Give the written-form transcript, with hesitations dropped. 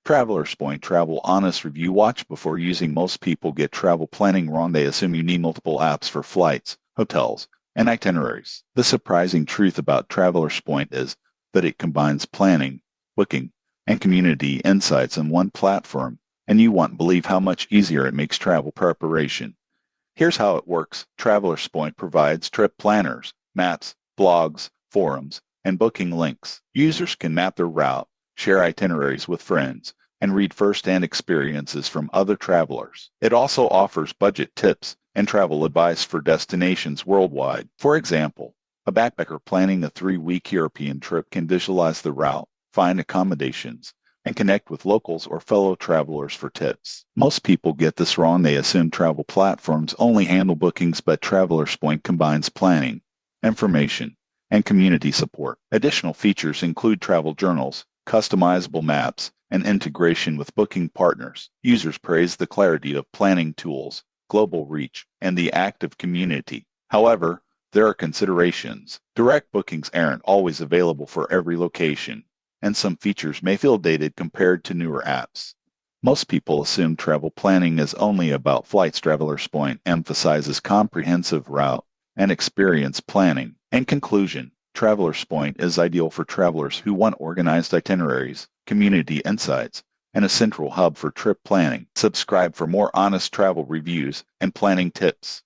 Travelers Point Travel Honest Review. Watch before using. Most people get travel planning wrong. They assume you need multiple apps for flights, hotels, and itineraries. The surprising truth about Travelers Point is that it combines planning, booking, and community insights in one platform, and you won't believe how much easier it makes travel preparation. Here's how it works. Travelers Point provides trip planners, maps, blogs, forums, and booking links. Users can map their route, share itineraries with friends, and read first-hand experiences from other travelers. It also offers budget tips and travel advice for destinations worldwide. For example, a backpacker planning a 3-week European trip can visualize the route, find accommodations, and connect with locals or fellow travelers for tips. Most people get this wrong. They assume travel platforms only handle bookings, but Travelers Point combines planning, information, and community support. Additional features include travel journals, customizable maps, and integration with booking partners. Users praise the clarity of planning tools, global reach, and the active community. However, there are considerations. Direct bookings aren't always available for every location, and some features may feel dated compared to newer apps. Most people assume travel planning is only about flights. Travelers Point emphasizes comprehensive route and experience planning. In conclusion, Travelers Point is ideal for travelers who want organized itineraries, community insights, and a central hub for trip planning. Subscribe for more honest travel reviews and planning tips.